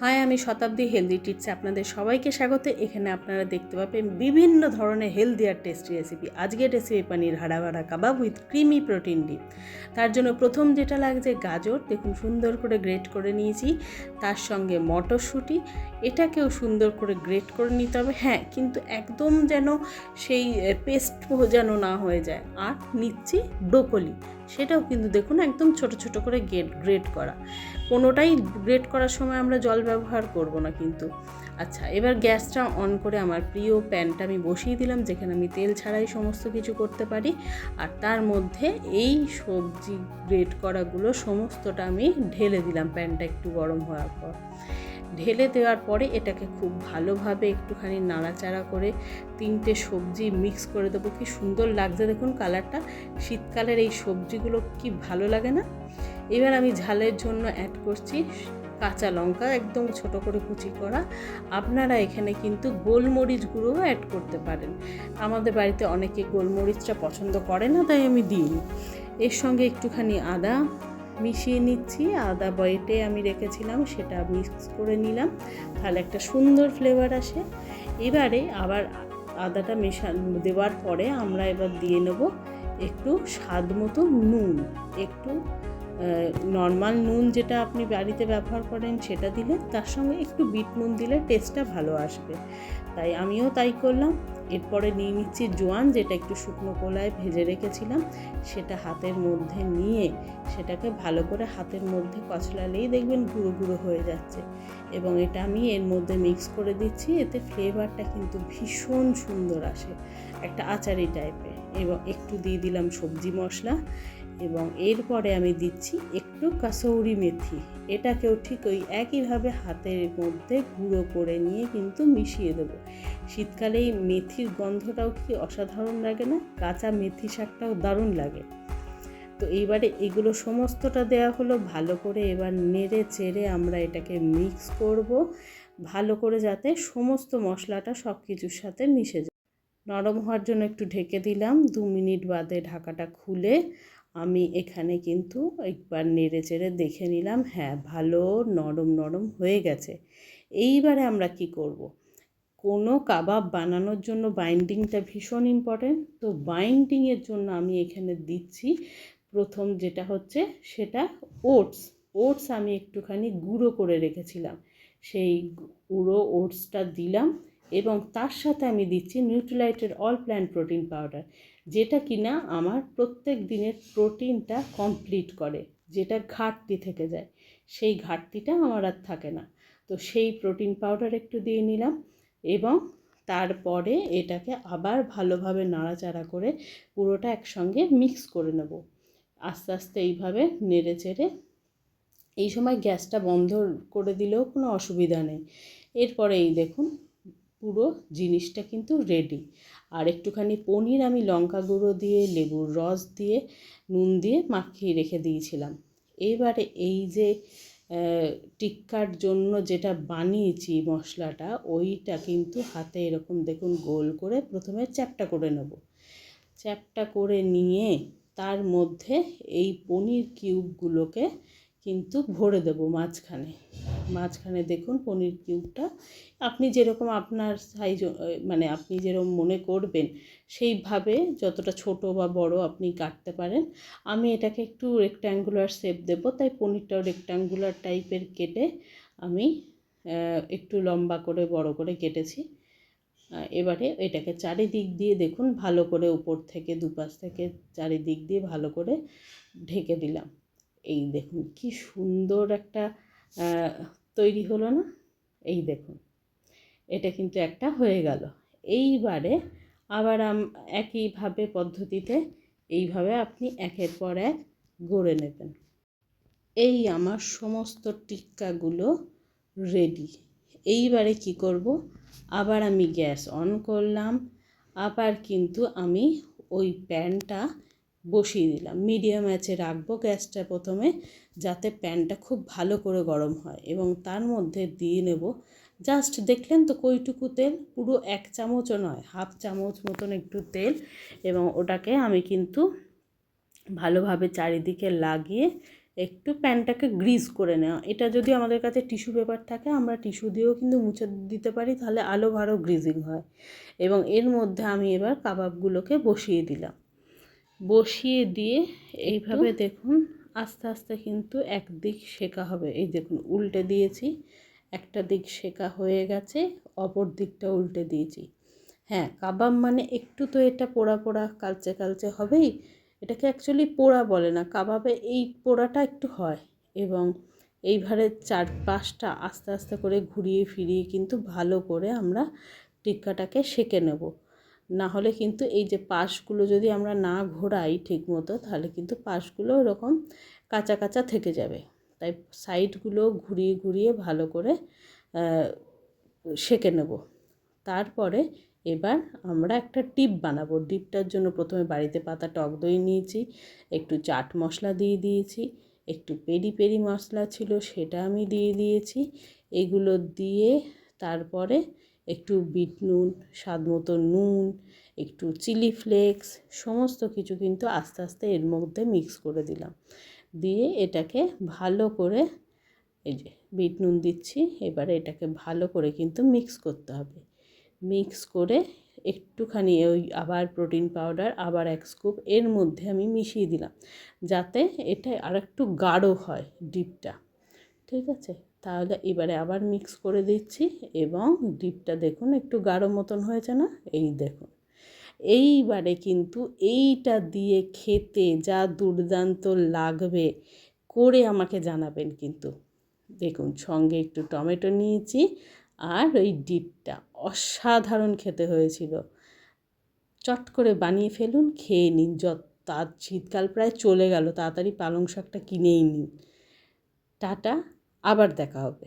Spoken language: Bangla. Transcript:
হাই, আমি শতাব্দী হেলদি টিপসে আপনাদের সবাইকে স্বাগত। এখানে আপনারা দেখতে পাবেন বিভিন্ন ধরনের হেলদি আর টেস্টি রেসিপি। আজকের রেসিপি পানির হাড়া ভাড়া কাবাব উইথ ক্রিমি প্রোটিন ডিপ। তার জন্য প্রথম যেটা লাগছে গাজর, দেখুন সুন্দর করে গ্রেট করে নিয়েছি। তার সঙ্গে মটরশুঁটি, এটাকেও সুন্দর করে গ্রেট করে নিতে হবে। হ্যাঁ, কিন্তু একদম যেন সেই পেস্ট যেন না হয়ে যায়। আর নিচ্ছি ব্রোকলি, সেটাও কিন্তু দেখুন একদম ছোট ছোট করে গ্রেট করা। কোনোটাই গ্রেট করার সময় আমরা জল ব্যবহার করব না কিন্তু। আচ্ছা, এবার গ্যাসটা অন করে আমার প্রিয় প্যানটা আমি বসিয়ে দিলাম, যেখানে আমি তেল ছাড়াই সমস্ত কিছু করতে পারি। আর তার মধ্যে এই সবজি গ্রেট করাগুলো সমস্তটা আমি ঢেলে দিলাম প্যানটা একটু গরম হওয়ার পর। ঢেলে দেওয়ার পরে এটাকে খুব ভালোভাবে একটুখানি নাড়াচাড়া করে তিনটে সবজি মিক্স করে দেবো। কি সুন্দর লাগছে দেখুন কালারটা। শীতকালের এই সবজিগুলো কি ভালো লাগে না? এবার আমি ঝালের জন্য অ্যাড করছি কাঁচা লঙ্কা, একদম ছোট করে কুচি করা। আপনারা এখানে কিন্তু গোলমরিচ গুঁড়োও অ্যাড করতে পারেন। আমাদের বাড়িতে অনেকে গোলমরিচটা পছন্দ করে না, তাই আমি দিইনি। এর সঙ্গে একটুখানি আদা মিশিয়ে নিচ্ছি। আদা বেটে আমি রেখেছিলাম, সেটা মিক্স করে নিলাম, তাহলে একটা সুন্দর ফ্লেভার আসে। এবারে আবার আদাটা দেওয়ার পরে আমরা এবার দিয়ে নেব একটু স্বাদ মতো নুন। একটু নর্মাল নুন যেটা আপনি বাড়িতে ব্যবহার করেন সেটা দিলে, তার সঙ্গে একটু বিট নুন দিলে টেস্টটা ভালো আসবে, তাই আমিও তাই করলাম। এরপরে নিয়ে নিচ্ছি জোয়ান, যেটা একটু শুকনো কলায় ভেজে রেখেছিলাম, সেটা হাতের মধ্যে নিয়ে সেটাকে ভালো করে হাতের মধ্যে কচলালেই দেখবেন গুঁড়ো গুঁড়ো হয়ে যাচ্ছে। এবং এটা আমি এর মধ্যে মিক্স করে দিচ্ছি, এতে ফ্লেভারটা কিন্তু ভীষণ সুন্দর আসে, একটা আচারি টাইপের। এবং একটু দিয়ে দিলাম সবজি মশলা, এবং এরপরে আমি দিচ্ছি একটু কাসৌরি মেথি। এটাকেও ঠিক ওই একইভাবে হাতের মধ্যে গুঁড়ো করে নিয়ে কিন্তু মিশিয়ে দেবো। শীতকালে এই মেথির গন্ধটাও কি অসাধারণ লাগে না? কাঁচা মেথি শাকটাও দারুণ লাগে। তো এইবারে এগুলো সমস্তটা দেওয়া হলো ভালো করে। এবার নেড়ে চেড়ে আমরা এটাকে মিক্স করব ভালো করে, যাতে সমস্ত মশলাটা সব কিছুর সাথে মিশে যায়। নরম হওয়ার জন্য একটু ঢেকে দিলাম। 2 মিনিট বাদে ঢাকাটা খুলে আমি এখানে কিন্তু একবার নেড়ে চেড়ে দেখে নিলাম, হ্যাঁ ভালো নরম নরম হয়ে গেছে। এইবারে আমরা কি করব? কোনো কাবাব বানানোর জন্য বাইন্ডিংটা ভীষণ ইম্পর্টেন্ট। তো বাইন্ডিংয়ের জন্য আমি এখানে দিচ্ছি প্রথম যেটা হচ্ছে সেটা ওটস আমি একটুখানি গুঁড়ো করে রেখেছিলাম, সেই গুঁড়ো ওটসটা দিলাম। এবং তার সাথে আমি দিচ্ছি নিউট্রিলাইটের অল প্ল্যান্ট প্রোটিন পাউডার, যেটা কিনা আমার প্রত্যেক দিনের প্রোটিনটা কমপ্লিট করে, যেটা ঘাটতি থেকে যায়, সেই ঘাটতিটা আমার আর থাকে না। তো সেই প্রোটিন পাউডার একটু দিয়ে নিলাম, এবং তারপরে এটাকে আবার ভালোভাবে নাড়াচাড়া করে পুরোটা একসঙ্গে মিক্স করে নেব। আস্তে আস্তে এইভাবে নেড়ে চেড়ে, এই সময় গ্যাসটা বন্ধ করে দিলেও কোনো অসুবিধা নেই। এরপরে এই দেখুন পুরো জিনিসটা কিন্তু রেডি। আর একটুখানি পনির আমি লঙ্কা গুঁড়ো দিয়ে, লেবুর রস দিয়ে, নুন দিয়ে মাখিয়ে রেখে দিয়েছিলাম। এবারে এই যে টিক্কার জন্য যেটা বানিয়েছি মশলাটা, ওইটা কিন্তু হাতে এরকম দেখুন গোল করে প্রথমে চ্যাপ্টা করে নেব। চ্যাপ্টা করে নিয়ে তার মধ্যে এই পনির কিউবগুলোকে কিন্তু ভরে দেবো মাঝখানে দেখুন পনির কিউবটা আপনি যেরকম আপনার সাইজ, মানে আপনি যেরকম মনে করবেন সেইভাবে যতটা ছোট বা বড় আপনি কাটতে পারেন। আমি এটাকে একটু রেক্ট্যাঙ্গুলার শেপ দেবো, তাই পনিরটাও রেক্ট্যাঙ্গুলার টাইপের কেটে আমি একটু লম্বা করে বড় করে কেটেছি। এবারে এটাকে চারিদিক দিয়ে দেখুন ভালো করে উপর থেকে দুপাশ থেকে চারিদিক দিয়ে ভালো করে ঢেকে দিলাম। এই দেখুন কি সুন্দর একটা তৈরি হলো না? এই দেখুন এটা কিন্তু একটা হয়ে গেল। এইবারে আবার একইভাবে পদ্ধতিতে এইভাবে আপনি একের পর এক গড়ে নেবেন। এই আমার সমস্ত টিক্কাগুলো রেডি। এইবারে কি করব? আবার আমি গ্যাস অন করলাম, আবার কিন্তু আমি ওই প্যানটা বসিয়ে দিলাম। মিডিয়াম আঁচে রাখবো গ্যাসটা প্রথমে, যাতে প্যানটা খুব ভালো করে গরম হয়। এবং তার মধ্যে দিয়ে নেব জাস্ট দেখলেন তো কইটুকু তেল, পুরো 1 চামচও নয়, হাফ চামচ মতন একটু তেল। এবং ওটাকে আমি কিন্তু ভালোভাবে চারিদিকে লাগিয়ে একটু প্যানটাকে গ্রিজ করে নেওয়া। এটা যদি আমাদের কাছে টিস্যু পেপার থাকে আমরা টিস্যু দিয়েও কিন্তু মুছে দিতে পারি, তাহলে আলো ভালো গ্রিজিং হয়। এবং এর মধ্যে আমি এবার কাবাবগুলোকে বসিয়ে দিলাম। বসিয়ে দিয়ে এইভাবে দেখুন আস্তে আস্তে কিন্তু একদিক সেকা হবে। এই দেখুন উল্টে দিয়েছি, একটা দিক সেকা হয়ে গেছে, অপর দিকটা উল্টে দিয়েছি। হ্যাঁ, কাবাব মানে একটু তো এটা পোড়া পোড়া কালচে কালচে হবেই। এটাকে অ্যাকচুয়ালি পোড়া বলে না, কাবাবে এই পোড়াটা একটু হয়। এবং এইভাবে চারপাশটা আস্তে আস্তে করে ঘুরিয়ে ফিরিয়ে কিন্তু ভালো করে আমরা টিক্কাটাকে সেঁকে নেব। না হলে কিন্তু এই যে পাশগুলো যদি আমরা না ঘোরাই ঠিক মতো, তাহলে কিন্তু পাশগুলো এরকম কাঁচা কাঁচা থেকে যাবে। তাই সাইডগুলো ঘুরিয়ে ঘুরিয়ে ভালো করে সেঁকে নেব। তারপরে এবার আমরা একটা ডিপ বানাবো। ডিপটার জন্য প্রথমে বাড়িতে পাতা টক দই নিয়েছি, একটু চাট মশলা দিয়ে দিয়েছি, একটু পেরি পেরি মশলা ছিল সেটা আমি দিয়ে দিয়েছি। এগুলো দিয়ে তারপরে একটু বিট নুন, স্বাদ মতো নুন, একটু চিলি ফ্লেক্স, সমস্ত কিছু কিন্তু আস্তে আস্তে এর মধ্যে মিক্স করে দিলাম। দিয়ে এটাকে ভালো করে, এই যে বিট নুন দিচ্ছি, এবারে এটাকে ভালো করে কিন্তু মিক্স করতে হবে। মিক্স করে একটুখানি ওই আবার প্রোটিন পাউডার আবার 1 স্কুপ এর মধ্যে আমি মিশিয়ে দিলাম, যাতে এটা আর একটু গাঢ় হয় ডিপটা। ঠিক আছে, তাহলে এবারে আবার মিক্স করে দিচ্ছি এবং ডিপটা দেখুন একটু গাঢ় মতন হয়েছে না? এই দেখুন, এইবারে কিন্তু এইটা দিয়ে খেতে যা দুর্দান্ত লাগবে, করে আমাকে জানাবেন কিন্তু। দেখুন সঙ্গে একটু টমেটো নিয়েছি আর ওই ডিপটা অসাধারণ খেতে হয়েছিল। চট করে বানিয়ে ফেলুন, খেয়ে নিন। শীতকাল প্রায় চলে গেল, তাড়াতাড়ি পালং শাকটা কিনেই নিন। টাটা, আবার দেখা হবে।